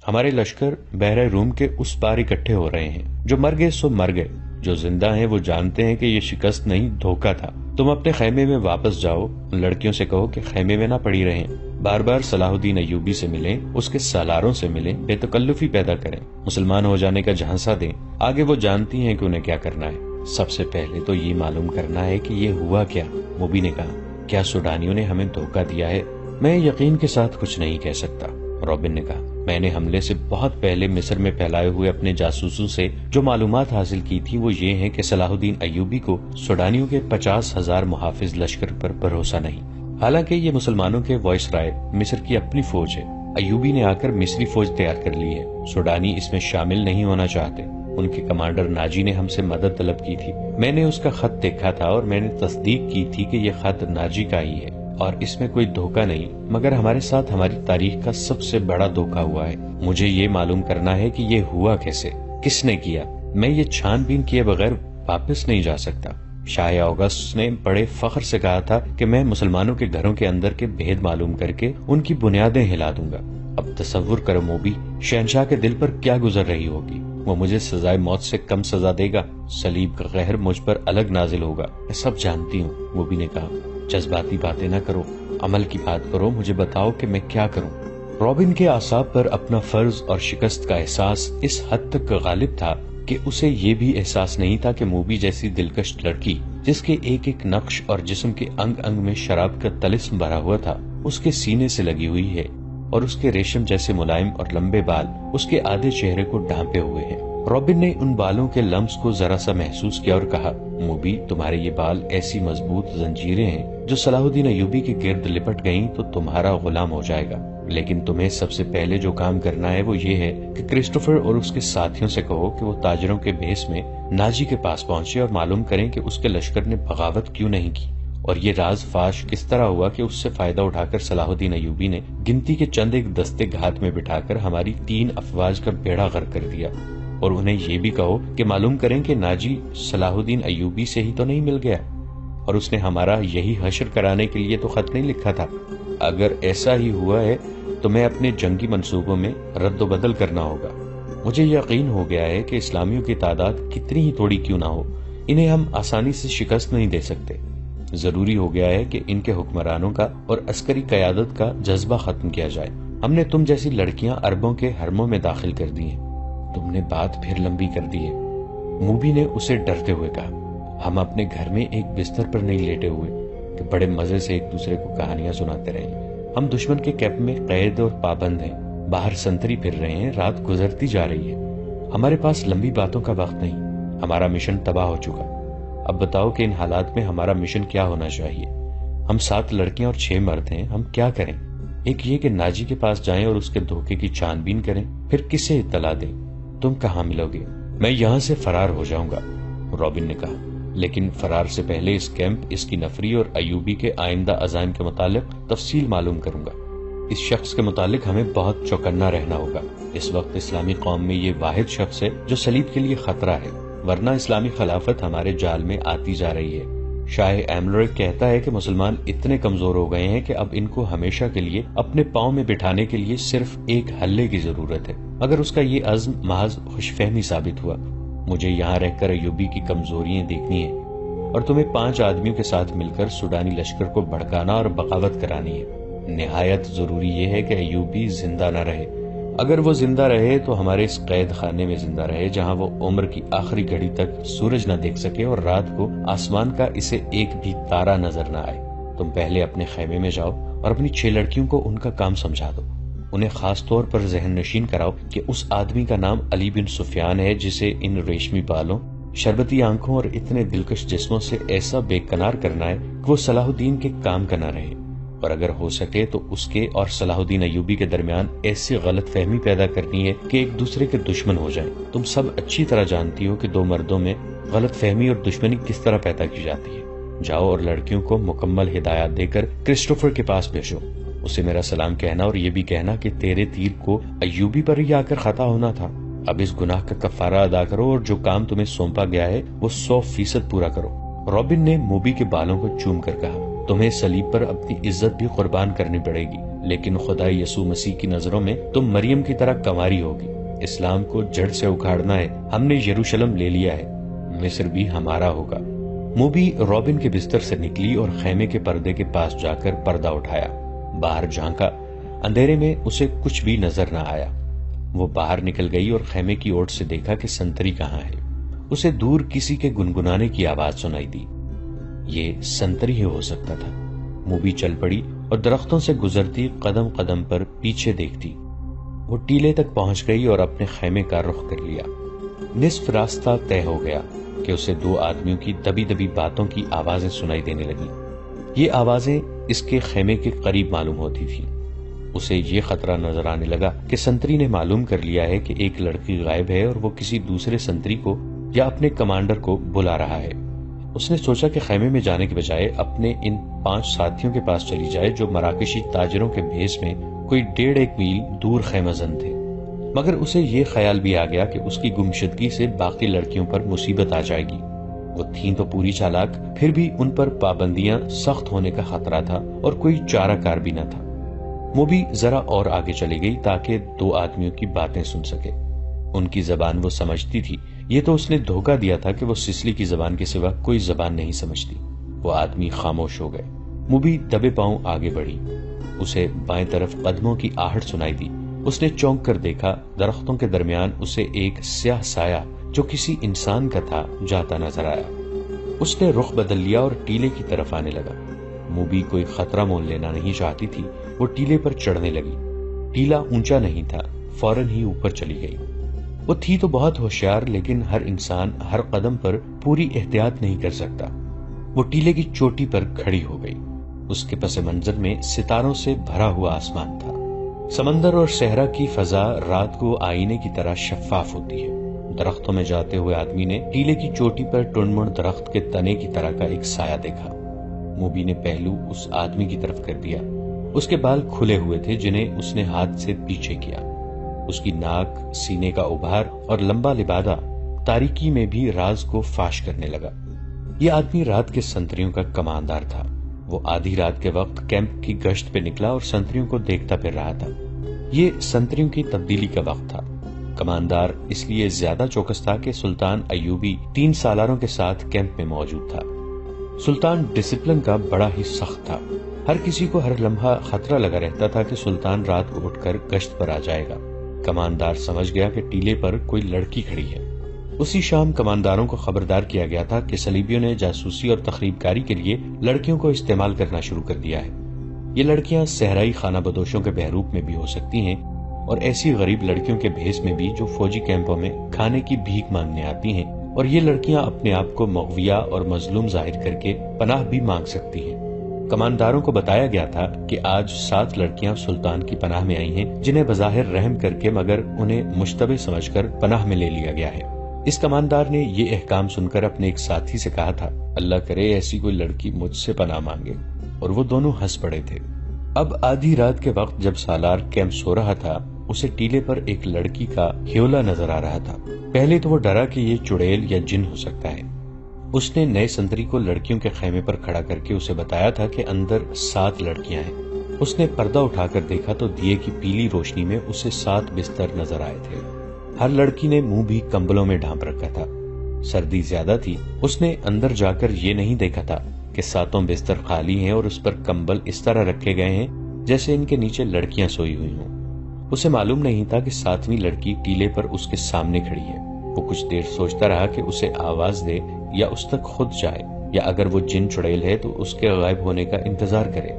ہمارے لشکر بحر روم کے اس پار اکٹھے ہو رہے ہیں. جو مر گئے سو مر گئے، جو زندہ ہیں وہ جانتے ہیں کہ یہ شکست نہیں، دھوکہ تھا. تم اپنے خیمے میں واپس جاؤ. ان لڑکیوں سے کہو کہ خیمے میں نہ پڑی رہیں، بار بار صلاح الدین ایوبی سے ملیں، اس کے سالاروں سے ملیں، بے تکلفی پیدا کریں، مسلمان ہو جانے کا جھانسہ دیں. آگے وہ جانتی ہیں کہ انہیں کیا کرنا ہے. سب سے پہلے تو یہ معلوم کرنا ہے کہ یہ ہوا کیا. موبی نے کہا، کیا سوڈانیوں نے ہمیں دھوکہ دیا ہے؟ میں یقین کے ساتھ کچھ نہیں کہہ سکتا. رابن نے کہا، میں نے حملے سے بہت پہلے مصر میں پھیلائے ہوئے اپنے جاسوسوں سے جو معلومات حاصل کی تھی وہ یہ ہیں کہ صلاح الدین ایوبی کو سوڈانیوں کے 50,000 محافظ لشکر پر بھروسہ نہیں. حالانکہ یہ مسلمانوں کے وائس رائے مصر کی اپنی فوج ہے. ایوبی نے آ کر مصری فوج تیار کر لی ہے. سوڈانی اس میں شامل نہیں ہونا چاہتے. ان کے کمانڈر ناجی نے ہم سے مدد طلب کی تھی. میں نے اس کا خط دیکھا تھا اور میں نے تصدیق کی تھی کہ یہ خط ناجی کا ہی ہے اور اس میں کوئی دھوکہ نہیں. مگر ہمارے ساتھ ہماری تاریخ کا سب سے بڑا دھوکہ ہوا ہے. مجھے یہ معلوم کرنا ہے کہ یہ ہوا کیسے، کس نے کیا. میں یہ چھان بین کیے بغیر واپس نہیں جا سکتا. شاہ اگسٹ نے بڑے فخر سے کہا تھا کہ میں مسلمانوں کے گھروں کے اندر کے بھید معلوم کر کے ان کی بنیادیں ہلا دوں گا. اب تصور کرو موبی، شہنشاہ کے دل پر کیا گزر رہی ہوگی. وہ مجھے سزائے موت سے کم سزا دے گا، صلیب کا قہر مجھ پر الگ نازل ہوگا. میں سب جانتی ہوں. موبی نے کہا، جذباتی باتیں نہ کرو، عمل کی بات کرو. مجھے بتاؤ کہ میں کیا کروں. رابن کے اعصاب پر اپنا فرض اور شکست کا احساس اس حد تک غالب تھا کہ اسے یہ بھی احساس نہیں تھا کہ موبی جیسی دلکش لڑکی جس کے ایک ایک نقش اور جسم کے انگ انگ میں شراب کا طلسم بھرا ہوا تھا اس کے سینے سے لگی ہوئی ہے اور اس کے ریشم جیسے ملائم اور لمبے بال اس کے آدھے چہرے کو ڈھانپے ہوئے ہیں. رابن نے ان بالوں کے لمس کو ذرا سا محسوس کیا اور کہا، موبی، تمہارے یہ بال ایسی مضبوط زنجیریں ہیں جو صلاح الدین ایوبی کے گرد لپٹ گئیں تو تمہارا غلام ہو جائے گا. لیکن تمہیں سب سے پہلے جو کام کرنا ہے وہ یہ ہے کہ کرسٹوفر اور اس کے ساتھیوں سے کہو کہ وہ تاجروں کے بھیس میں ناجی کے پاس پہنچے اور معلوم کریں کہ اس کے لشکر نے بغاوت کیوں نہیں کی اور یہ راز فاش کس طرح ہوا کہ اس سے فائدہ اٹھا کر صلاح الدین ایوبی نے گنتی کے چند ایک دستے ہاتھ میں بٹھا کر ہماری 3 افواج کا بیڑا غرق کر دیا. اور انہیں یہ بھی کہو کہ معلوم کریں کہ ناجی صلاح الدین ایوبی سے ہی تو نہیں مل گیا اور اس نے ہمارا یہی حشر کرانے کے لیے تو خط نہیں لکھا تھا. اگر ایسا ہی ہوا ہے تو میں اپنے جنگی منصوبوں میں رد و بدل کرنا ہوگا. مجھے یقین ہو گیا ہے کہ اسلامیوں کی تعداد کتنی ہی تھوڑی کیوں نہ ہو، انہیں ہم آسانی سے شکست نہیں دے سکتے. ضروری ہو گیا ہے کہ ان کے حکمرانوں کا اور عسکری قیادت کا جذبہ ختم کیا جائے. ہم نے تم جیسی لڑکیاں عربوں کے حرموں میں داخل کر دی ہیں. تم نے بات پھر لمبی کر دی ہے. موبی نے اسے ڈرتے ہوئے کہا، ہم اپنے گھر میں ایک بستر پر نہیں لیٹے ہوئے کہ بڑے مزے سے ایک دوسرے کو کہانیاں سناتے رہیں. ہم دشمن کے کیمپ میں قید اور پابند ہیں، باہر سنتری پھر رہے ہیں، رات گزرتی جا رہی ہے. ہمارے پاس لمبی باتوں کا وقت نہیں. ہمارا مشن تباہ ہو چکا. اب بتاؤ کہ ان حالات میں ہمارا مشن کیا ہونا چاہیے. ہم 7 لڑکیاں اور 6 مرد ہیں. ہم کیا کریں؟ ایک یہ کہ ناجی کے پاس جائیں اور اس کے دھوکے کی چھان بین کریں. پھر کسے اطلاع دیں؟ تم کہاں ملو گے؟ میں یہاں سے فرار ہو جاؤں گا، رابن نے کہا. لیکن فرار سے پہلے اس کیمپ، اس کی نفری اور ایوبی کے آئندہ عزائم کے متعلق تفصیل معلوم کروں گا. اس شخص کے متعلق ہمیں بہت چوکنا رہنا ہوگا. اس وقت اسلامی قوم میں یہ واحد شخص ہے جو صلیب کے لیے خطرہ ہے، ورنہ اسلامی خلافت ہمارے جال میں آتی جا رہی ہے. شاہ ایملرک کہتا ہے کہ مسلمان اتنے کمزور ہو گئے ہیں کہ اب ان کو ہمیشہ کے لیے اپنے پاؤں میں بٹھانے کے لیے صرف ایک حلے کی ضرورت ہے. مگر اس کا یہ عزم محض خوش فہمی ثابت ہوا. مجھے یہاں رہ کر ایوبی کی کمزوریاں دیکھنی ہیں اور تمہیں 5 آدمیوں کے ساتھ مل کر سوڈانی لشکر کو بھڑکانا اور بغاوت کرانی ہے. نہایت ضروری یہ ہے کہ ایوبی زندہ نہ رہے. اگر وہ زندہ رہے تو ہمارے اس قید خانے میں زندہ رہے جہاں وہ عمر کی آخری گھڑی تک سورج نہ دیکھ سکے اور رات کو آسمان کا اسے ایک بھی تارا نظر نہ آئے. تم پہلے اپنے خیمے میں جاؤ اور اپنی 6 لڑکیوں کو ان کا کام سمجھا دو. انہیں خاص طور پر ذہن نشین کراؤ کہ اس آدمی کا نام علی بن سفیان ہے جسے ان ریشمی بالوں، شربتی آنکھوں اور اتنے دلکش جسموں سے ایسا بے کنار کرنا ہے کہ وہ صلاح الدین کے کام کا نہ رہے، اور اگر ہو سکے تو اس کے اور صلاح الدین ایوبی کے درمیان ایسی غلط فہمی پیدا کرنی ہے کہ ایک دوسرے کے دشمن ہو جائیں. تم سب اچھی طرح جانتی ہو کہ 2 مردوں میں غلط فہمی اور دشمنی کس طرح پیدا کی جاتی ہے. جاؤ اور لڑکیوں کو مکمل ہدایات دے کر کرسٹوفر کے پاس بھیجو. اسے میرا سلام کہنا اور یہ بھی کہنا کہ تیرے تیر کو ایوبی پر ہی آ کر خطا ہونا تھا. اب اس گناہ کا کفارہ ادا کرو اور جو کام تمہیں سونپا گیا ہے وہ 100% پورا کرو. رابن نے موبی کے بالوں کو چوم کر کہا، تمہیں صلیب پر اپنی عزت بھی قربان کرنی پڑے گی. لیکن خدا یسوع مسیح کی نظروں میں تم مریم کی طرح کنواری ہوگی۔ اسلام کو جڑ سے اکھاڑنا ہے، ہم نے یروشلم لے لیا ہے، مصر بھی ہمارا ہوگا۔ موبی رابن کے بستر سے نکلی اور خیمے کے پردے کے پاس جا کر پردہ اٹھایا، باہر جھانکا، اندھیرے میں اسے کچھ بھی نظر نہ آیا۔ وہ باہر نکل گئی اور خیمے کی اوٹ سے دیکھا کہ سنتری کہاں ہے۔ اسے دور کسی کے گنگنانے کی آواز سنائی دی۔ یہ سنتری ہی ہو سکتا تھا۔ موبی چل پڑی اور درختوں سے گزرتی قدم قدم پر پیچھے دیکھتی۔ وہ ٹیلے تک پہنچ گئی اور اپنے خیمے کا رخ کر لیا۔ نصف راستہ طے ہو گیا کہ اسے دو آدمیوں کی دبی دبی باتوں کی آوازیں سنائی دینے لگی۔ یہ آوازیں اس کے خیمے کے قریب معلوم ہوتی تھیں۔ اسے یہ خطرہ نظر آنے لگا کہ سنتری نے معلوم کر لیا ہے کہ ایک لڑکی غائب ہے اور وہ کسی دوسرے سنتری کو یا اپنے کمانڈر کو بلا رہا ہے۔ اس نے سوچا کہ خیمے میں جانے کے بجائے اپنے ان 5 ساتھیوں کے پاس چلی جائے جو مراکشی تاجروں کے بھیس میں کوئی 1.5 میل دور خیمہ زن تھے۔ مگر اسے یہ خیال بھی آ گیا کہ اس کی گمشدگی سے باقی لڑکیوں پر مصیبت آ جائے گی۔ وہ تھیں تو پوری چالاک، پھر بھی ان پر پابندیاں سخت ہونے کا خطرہ تھا اور کوئی چارہ کار بھی نہ تھا۔ موبی ذرا اور آگے چلی گئی تاکہ 2 آدمیوں کی باتیں سن سکے۔ ان کی زبان وہ سمجھتی تھی، یہ تو اس نے دھوکہ دیا تھا کہ وہ سسلی کی زبان کے سوا کوئی زبان نہیں سمجھتی۔ وہ آدمی خاموش ہو گئے۔ موبی دبے پاؤں آگے بڑھی۔ اسے بائیں طرف قدموں کی آہٹ سنائی دی۔ اس نے چونک کر دیکھا، درختوں کے درمیان اسے ایک سیاہ سایہ جو کسی انسان کا تھا جاتا نظر آیا۔ اس نے رخ بدل لیا اور ٹیلے کی طرف آنے لگا۔ موبی کوئی خطرہ مول لینا نہیں چاہتی تھی۔ وہ ٹیلے پر چڑھنے لگی۔ ٹیلا اونچا نہیں تھا، فوراً ہی اوپر چلی گئی۔ وہ تھی تو بہت ہوشیار، لیکن ہر انسان ہر قدم پر پوری احتیاط نہیں کر سکتا۔ وہ ٹیلے کی چوٹی پر کھڑی ہو گئی۔ اس کے پس منظر میں ستاروں سے بھرا ہوا آسمان تھا۔ سمندر اور صحرا کی فضا رات کو آئینے کی طرح شفاف ہوتی ہے۔ درختوں میں جاتے ہوئے آدمی نے ٹیلے کی چوٹی پر ٹنمڑ درخت کے تنے کی طرح کا ایک سایہ دیکھا۔ موبی نے پہلو اس آدمی کی طرف کر دیا۔ اس کے بال کھلے ہوئے تھے جنہیں اس نے ہاتھ سے پیچھے کیا۔ اس کی ناک، سینے کا ابھار اور لمبا لبادہ تاریکی میں بھی راز کو فاش کرنے لگا۔ یہ آدمی رات کے سنتریوں کا کماندار تھا۔ وہ آدھی رات کے وقت کیمپ کی گشت پہ نکلا اور سنتریوں کو دیکھتا پھر رہا تھا۔ یہ سنتریوں کی تبدیلی کا وقت تھا۔ کماندار اس لیے زیادہ چوکس تھا کہ سلطان ایوبی 3 سالاروں کے ساتھ کیمپ میں موجود تھا۔ سلطان ڈسپلن کا بڑا ہی سخت تھا۔ ہر کسی کو ہر لمحہ خطرہ لگا رہتا تھا کہ سلطان رات کو اٹھ کر گشت پر آ جائے گا۔ کماندار سمجھ گیا کہ ٹیلے پر کوئی لڑکی کھڑی ہے۔ اسی شام کمانداروں کو خبردار کیا گیا تھا کہ صلیبیوں نے جاسوسی اور تخریب کاری کے لیے لڑکیوں کو استعمال کرنا شروع کر دیا ہے۔ یہ لڑکیاں صحرائی خانہ بدوشوں کے بحروپ میں بھی ہو سکتی ہیں اور ایسی غریب لڑکیوں کے بھیس میں بھی جو فوجی کیمپوں میں کھانے کی بھیک مانگنے آتی ہیں، اور یہ لڑکیاں اپنے آپ کو مغویہ اور مظلوم ظاہر کر کے پناہ بھی مانگ سکتی ہیں۔ کمانداروں کو بتایا گیا تھا کہ آج 7 لڑکیاں سلطان کی پناہ میں آئی ہیں جنہیں بظاہر رحم کر کے مگر انہیں مشتبہ سمجھ کر پناہ میں لے لیا گیا ہے۔ اس کماندار نے یہ احکام سن کر اپنے ایک ساتھی سے کہا تھا، اللہ کرے ایسی کوئی لڑکی مجھ سے پناہ مانگے، اور وہ دونوں ہنس پڑے تھے۔ اب آدھی رات کے وقت جب سالار کیمپ سو رہا تھا، اسے ٹیلے پر ایک لڑکی کا ہیولا نظر آ رہا تھا۔ پہلے تو وہ ڈرا کہ یہ چڑیل یا جن ہو سکتا ہے۔ اس نے نئے سنتری کو لڑکیوں کے خیمے پر کھڑا کر کے اسے بتایا تھا کہ اندر 7 لڑکیاں ہیں۔ اس نے پردہ اٹھا کر دیکھا تو دیے کی پیلی روشنی میں اسے 7 بستر نظر آئے تھے۔ ہر لڑکی نے منہ بھی کمبلوں میں ڈھانپ رکھا تھا۔ سردی زیادہ تھی۔ اس نے اندر جا کر یہ نہیں دیکھا تھا کہ 7 بستر خالی ہیں اور اس پر کمبل اس طرح رکھے گئے ہیں جیسے ان کے نیچے لڑکیاں سوئی ہوئی ہوں۔ اسے معلوم نہیں تھا کہ 7ویں لڑکی ٹیلے پر اس کے سامنے کھڑی ہے۔ وہ کچھ دیر سوچتا رہا کہ اسے آواز دے یا اس تک خود جائے، یا اگر وہ جن چڑیل ہے تو اس کے غائب ہونے کا انتظار کرے۔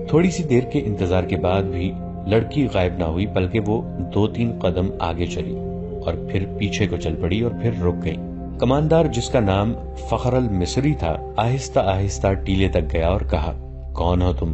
تھوڑی سی دیر کے انتظار کے بعد بھی لڑکی غائب نہ ہوئی، بلکہ وہ 2-3 قدم آگے چلی اور پھر پیچھے کو چل پڑی اور پھر رک گئی۔ کماندار، جس کا نام فخر المصری تھا، آہستہ آہستہ ٹیلے تک گیا اور کہا، کون ہو تم؟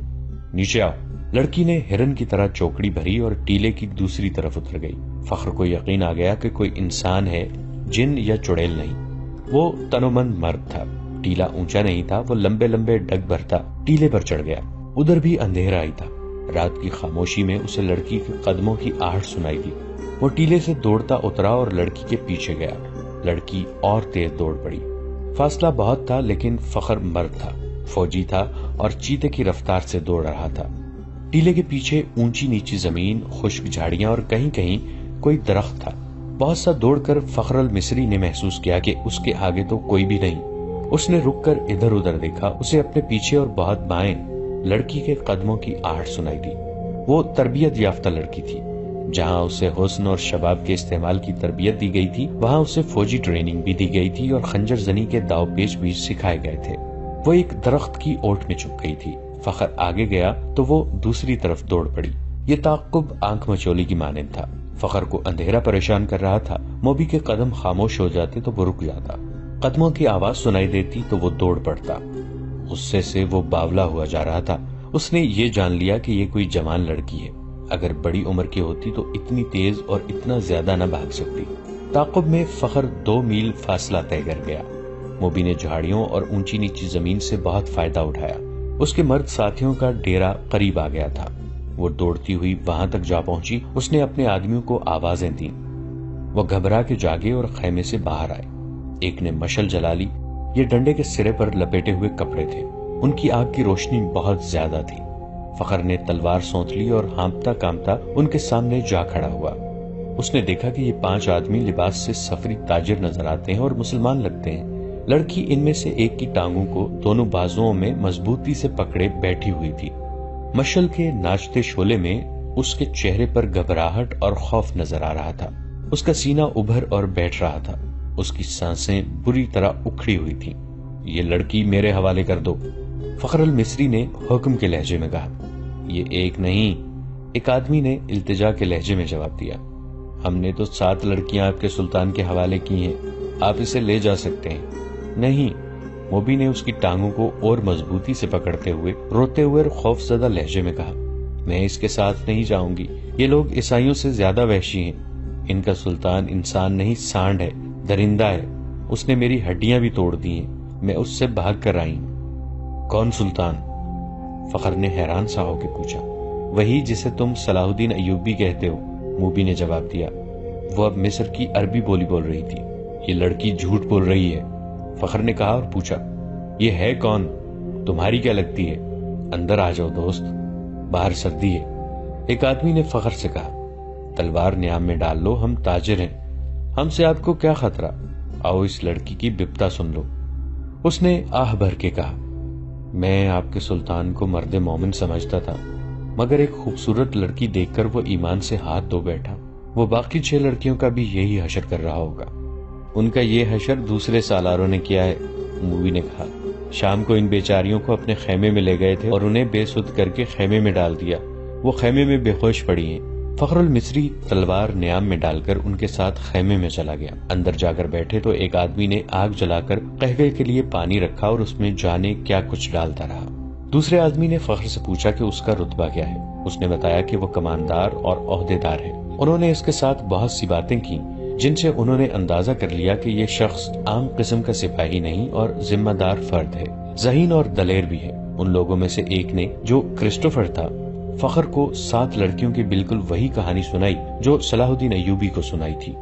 نیچے آؤ۔ لڑکی نے ہرن کی طرح چوکڑی بھری اور ٹیلے کی دوسری طرف اتر گئی۔ فخر کو یقین آ گیا کہ کوئی انسان ہے، جن یا چڑیل نہیں۔ وہ تنومند مرد تھا۔ ٹیلا اونچا نہیں تھا، وہ لمبے لمبے ڈگ بھرتا ٹیلے پر چڑھ گیا۔ ادھر بھی اندھیرا ہی تھا۔ رات کی خاموشی میں اسے لڑکی کے قدموں کی آہٹ سنائی دی۔ وہ ٹیلے سے دوڑتا اترا اور لڑکی کے پیچھے گیا۔ لڑکی اور تیز دوڑ پڑی۔ فاصلہ بہت تھا، لیکن فخر مرد تھا، فوجی تھا اور چیتے کی رفتار سے دوڑ رہا تھا۔ ٹیلے کے پیچھے اونچی نیچی زمین، خشک جھاڑیاں اور کہیں کہیں کوئی درخت تھا۔ بہت سا دوڑ کر فخر المصری نے محسوس کیا کہ اس کے آگے تو کوئی بھی نہیں۔ اس نے رک کر ادھر ادھر دیکھا۔ اسے اپنے پیچھے اور بہت بائیں لڑکی کے قدموں کی آہٹ سنائی دی۔ وہ تربیت یافتہ لڑکی تھی۔ جہاں اسے حسن اور شباب کے استعمال کی تربیت دی گئی تھی، وہاں اسے فوجی ٹریننگ بھی دی گئی تھی اور خنجر زنی کے داؤ پیچ بھی سکھائے گئے تھے۔ وہ ایک درخت کی اوٹ میں چھپ گئی تھی۔ فخر آگے گیا تو وہ دوسری طرف دوڑ پڑی۔ یہ تعاقب آنکھ مچولی کی مانند تھا۔ فخر کو اندھیرا پریشان کر رہا تھا۔ موبی کے قدم خاموش ہو جاتے تو وہ رک جاتا، قدموں کی آواز سنائی دیتی تو وہ دوڑ پڑتا۔ غصے سے وہ باولا ہوا جا رہا تھا۔ اس نے یہ جان لیا کہ یہ کوئی جوان لڑکی ہے۔ اگر بڑی عمر کی ہوتی تو اتنی تیز اور اتنا زیادہ نہ بھاگ سکتی۔ تعاقب میں فخر 2 میل فاصلہ طے کر گیا۔ موبی نے جھاڑیوں اور اونچی نیچی زمین سے بہت فائدہ اٹھایا۔ اس کے مرد ساتھیوں کا ڈیرا قریب آ گیا تھا۔ وہ دوڑتی ہوئی وہاں تک جا پہنچی۔ اس نے اپنے آدمیوں کو آوازیں دیں۔ وہ گھبرا کے جاگے اور خیمے سے باہر آئے۔ ایک نے مشل جلا لی۔ یہ ڈنڈے کے سرے پر لپیٹے ہوئے کپڑے تھے۔ ان کی آگ کی روشنی بہت زیادہ تھی۔ فخر نے تلوار سونت لی اور ہانپتا کامتا ان کے سامنے جا کھڑا ہوا۔ اس نے دیکھا کہ یہ 5 آدمی لباس سے سفری تاجر نظر آتے ہیں اور مسلمان لگتے ہیں۔ لڑکی ان میں سے ایک کی ٹانگوں کو دونوں بازوؤں میں مضبوطی سے پکڑے بیٹھی ہوئی تھی۔ مشل کے ناچتے شعلے میں اس کے چہرے پر گھبراہٹ اور خوف نظر آ رہا تھا۔ اس کا سینہ ابھر اور بیٹھ رہا تھا۔ اس کی سانسیں بری طرح اکھڑی ہوئی تھیں۔ یہ لڑکی میرے حوالے کر دو، فخر المصری نے حکم کے لہجے میں کہا۔ یہ ایک نہیں، ایک آدمی نے التجا کے لہجے میں جواب دیا۔ ہم نے تو 7 لڑکیاں آپ کے سلطان کے حوالے کی ہیں، آپ اسے لے جا سکتے ہیں۔ نہیں، موبی نے اس کی ٹانگوں کو اور مضبوطی سے پکڑتے ہوئے روتے ہوئے اور خوف زدہ لہجے میں کہا، میں اس کے ساتھ نہیں جاؤں گی۔ یہ لوگ عیسائیوں سے زیادہ وحشی ہیں۔ ان کا سلطان انسان نہیں، سانڈ ہے، درندہ ہے۔ اس نے میری ہڈیاں بھی توڑ دی ہیں۔ میں اس سے بھاگ کر آئی ہوں۔ کون سلطان؟ فخر نے حیران سا ہو کے پوچھا۔ وہی جسے تم صلاح الدین ایوبی کہتے ہو، موبی نے جواب دیا۔ وہ اب مصر کی عربی بولی بول رہی تھی۔ یہ لڑکی جھوٹ بول رہی ہے، فخر نے کہا اور پوچھا، یہ ہے کون؟ تمہاری کیا لگتی ہے؟ اندر آ جاؤ دوست، باہر سردی ہے۔ ایک آدمی نے فخر سے کہا، تلوار نیام میں ڈال لو، ہم تاجر ہیں، ہم سے آپ کو کیا خطرہ؟ آؤ اس لڑکی کی بپتا سن لو۔ اس نے آہ بھر کے کہا، میں آپ کے سلطان کو مرد مومن سمجھتا تھا، مگر ایک خوبصورت لڑکی دیکھ کر وہ ایمان سے ہاتھ دھو بیٹھا۔ وہ باقی 6 لڑکیوں کا بھی یہی حشر کر رہا ہوگا۔ ان کا یہ حشر دوسرے سالاروں نے کیا ہے، مووی نے کہا۔ شام کو ان بیچاریوں کو اپنے خیمے میں لے گئے تھے اور انہیں بے سدھ کر کے خیمے میں ڈال دیا۔ وہ خیمے میں بے ہوش پڑی ہیں۔ فخر المصری تلوار نیام میں ڈال کر ان کے ساتھ خیمے میں چلا گیا۔ اندر جا کر بیٹھے تو ایک آدمی نے آگ جلا کر قہوے کے لیے پانی رکھا اور اس میں جانے کیا کچھ ڈالتا رہا۔ دوسرے آدمی نے فخر سے پوچھا کہ اس کا رتبہ کیا ہے۔ اس نے بتایا کہ وہ کماندار اور عہدیدار ہے۔ انہوں نے اس کے ساتھ بہت سی باتیں کی جن سے انہوں نے اندازہ کر لیا کہ یہ شخص عام قسم کا سپاہی نہیں اور ذمہ دار فرد ہے، ذہین اور دلیر بھی ہے۔ ان لوگوں میں سے ایک نے، جو کرسٹوفر تھا، فخر کو 7 لڑکیوں کی بالکل وہی کہانی سنائی جو صلاح الدین ایوبی کو سنائی تھی۔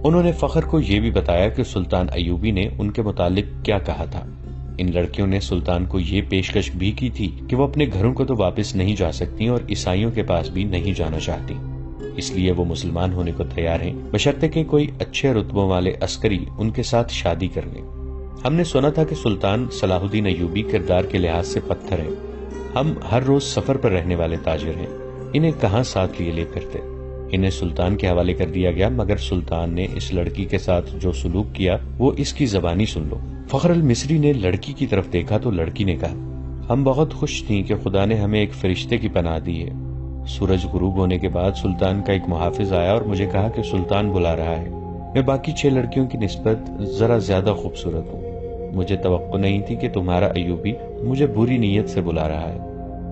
انہوں نے فخر کو یہ بھی بتایا کہ سلطان ایوبی نے ان کے متعلق کیا کہا تھا۔ ان لڑکیوں نے سلطان کو یہ پیشکش بھی کی تھی کہ وہ اپنے گھروں کو تو واپس نہیں جا سکتی اور عیسائیوں کے پاس بھی نہیں جانا چاہتی، اس لیے وہ مسلمان ہونے کو تیار ہیں، بشرطے کہ کوئی اچھے رتبوں والے عسکری ان کے ساتھ شادی کر لیں۔ ہم نے سنا تھا کہ سلطان صلاح الدین ایوبی کردار کے لحاظ سے پتھر ہے۔ ہم ہر روز سفر پر رہنے والے تاجر ہیں، انہیں کہاں ساتھ لیے لے پھرتے۔ انہیں سلطان کے حوالے کر دیا گیا، مگر سلطان نے اس لڑکی کے ساتھ جو سلوک کیا وہ اس کی زبانی سن لو۔ فخر المصری نے لڑکی کی طرف دیکھا تو لڑکی نے کہا، ہم بہت خوش تھیں کہ خدا نے ہمیں ایک فرشتے کی پناہ دی ہے۔ سورج غروب ہونے کے بعد سلطان کا ایک محافظ آیا اور مجھے کہا کہ سلطان بلا رہا ہے۔ میں باقی 6 لڑکیوں کی نسبت ذرا زیادہ خوبصورت ہوں۔ مجھے توقع نہیں تھی کہ تمہارا ایوبی مجھے بری نیت سے بلا رہا ہے۔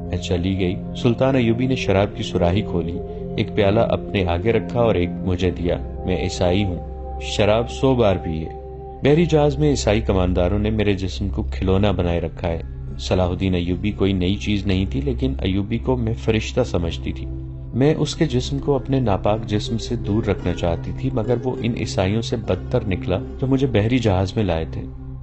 میں چلی گئی۔ سلطان ایوبی نے شراب کی سراہی کھولی، ایک پیالہ اپنے آگے رکھا اور ایک مجھے دیا۔ میں عیسائی ہوں، شراب 100 بار پیے۔ بحری جہاز میں عیسائی کمانداروں نے میرے جسم کو کھلونا بنائے رکھا ہے۔ صلاح الدین ایوبی کوئی نئی چیز نہیں تھی، لیکن ایوبی کو میں فرشتہ سمجھتی تھی۔ میں اس کے جسم کو اپنے ناپاک جسم سے دور رکھنا چاہتی تھی، مگر وہ ان عیسائیوں سے بدتر نکلا جو مجھے بحری جہاز میں لائے تھے،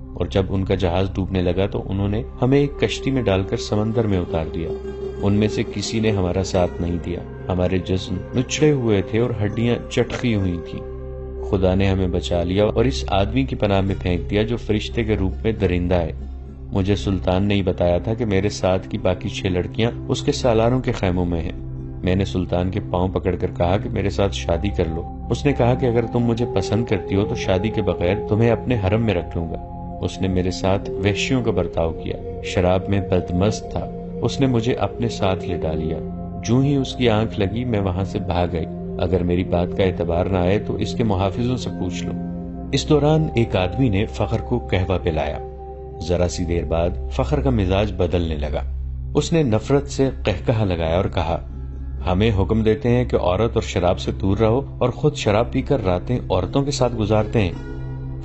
اور جب ان کا جہاز ڈوبنے لگا تو انہوں نے ہمیں ایک کشتی میں ڈال کر سمندر میں اتار دیا۔ ان میں سے کسی نے ہمارا ساتھ نہیں دیا. ہمارے جسم نچڑے ہوئے تھے اور ہڈیاں چٹکی ہوئی تھیں. خدا نے ہمیں بچا لیا اور اس آدمی کی پناہ میں پھینک دیا جو فرشتے کے روپ میں درندہ ہے. مجھے سلطان نے ہی بتایا تھا کہ میرے ساتھ کی باقی 6 لڑکیاں اس کے سالاروں کے خیموں میں ہیں. میں نے سلطان کے پاؤں پکڑ کر کہا کہ میرے ساتھ شادی کر لو. اس نے کہا کہ اگر تم مجھے پسند کرتی ہو تو شادی کے بغیر تمہیں اپنے حرم میں رکھ لوں گا. اس نے میرے ساتھ وحشیوں کا برتاؤ کیا. شراب میں بدمست تھا. اس نے مجھے اپنے ساتھ لٹا لیا. جو ہی اس کی آنکھ لگی میں وہاں سے بھاگ گئی. اگر میری بات کا اعتبار نہ آئے تو اس کے محافظوں سے پوچھ لو. اس دوران ایک آدمی نے فخر کو قہوہ پلایا. ذرا سی دیر بعد فخر کا مزاج بدلنے لگا. اس نے نفرت سے قہقہا لگایا اور کہا، ہمیں حکم دیتے ہیں کہ عورت اور شراب سے دور رہو اور خود شراب پی کر راتیں عورتوں کے ساتھ گزارتے ہیں.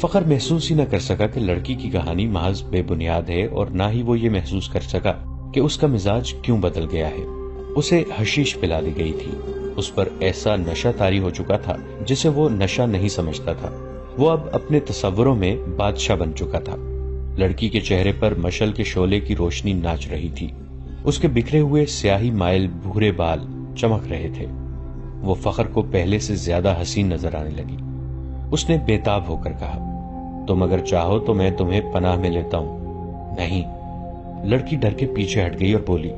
فخر محسوس ہی نہ کر سکا کہ لڑکی کی کہانی محض بے بنیاد ہے اور نہ ہی وہ یہ محسوس کر سکا کہ اس کا مزاج کیوں بدل گیا ہے. اسے حشیش پلا دی گئی تھی. اس پر ایسا نشہ طاری ہو چکا تھا جسے وہ نشہ نہیں سمجھتا تھا. وہ اب اپنے تصوروں میں بادشاہ بن چکا تھا. لڑکی کے چہرے پر مشعل کے شعلے کی روشنی ناچ رہی تھی. اس کے بکھرے ہوئے سیاہی مائل بھورے بال چمک رہے تھے. وہ فخر کو پہلے سے زیادہ حسین نظر آنے لگی. اس نے بےتاب ہو کر کہا، تم اگر چاہو تو میں تمہیں پناہ میں لیتا ہوں. نہیں. لڑکی ڈر کے پیچھے ہٹ گئی اور بولی،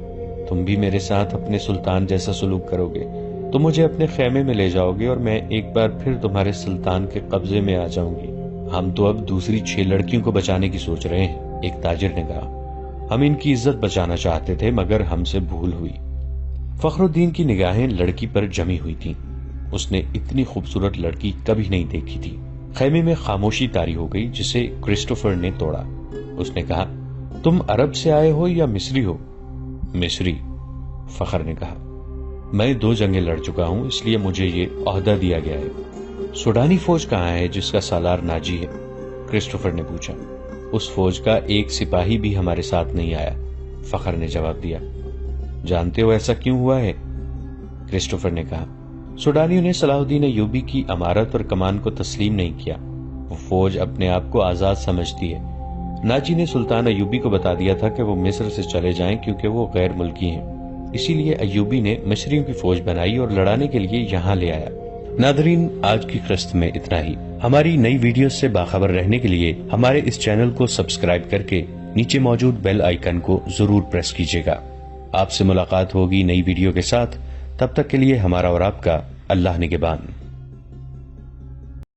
تم بھی میرے ساتھ اپنے سلطان جیسا سلوک کرو گے. تم مجھے اپنے خیمے میں لے جاؤ گے اور میں ایک بار پھر تمہارے سلطان کے قبضے میں آ جاؤں گی. ہم تو اب دوسری 6 لڑکیوں کو بچانے کی سوچ رہے ہیں، ایک تاجر نے کہا. ہم ان کی عزت بچانا چاہتے تھے مگر ہم سے بھول ہوئی. فخر الدین کی نگاہیں لڑکی پر جمی ہوئی تھیں. اس نے اتنی خوبصورت لڑکی کبھی نہیں دیکھی تھی. خیمے میں خاموشی طاری ہو گئی جسے کرسٹوفر نے توڑا. اس نے کہا، تم عرب سے آئے ہو یا مصری ہو؟ مصری، فخر نے کہا. میں 2 جنگیں لڑ چکا ہوں اس لیے مجھے یہ عہدہ دیا گیا ہے. سوڈانی فوج کہاں ہے جس کا سالار ناجی ہے؟ کرسٹوفر نے پوچھا. اس فوج کا ایک سپاہی بھی ہمارے ساتھ نہیں آیا، فخر نے جواب دیا. جانتے ہو ایسا کیوں ہوا ہے؟ کرسٹوفر نے کہا. سوڈانیوں نے صلاح الدین ایوبی کی امارت اور کمان کو تسلیم نہیں کیا. وہ فوج اپنے آپ کو آزاد سمجھتی ہے. ناجی نے سلطان ایوبی کو بتا دیا تھا کہ وہ مصر سے چلے جائیں کیونکہ وہ غیر ملکی ہیں. اسی لیے ایوبی نے مصریوں کی فوج بنائی اور لڑانے کے لیے یہاں لے آیا. ناظرین، آج کی قسط میں اتنا ہی. ہماری نئی ویڈیوز سے باخبر رہنے کے لیے ہمارے اس چینل کو سبسکرائب کر کے نیچے موجود بیل آئیکن کو ضرور پریس کیجیے گا. آپ سے ملاقات ہوگی نئی ویڈیو کے ساتھ. تب تک کے لیے ہمارا اور آپ کا اللہ نگہبان.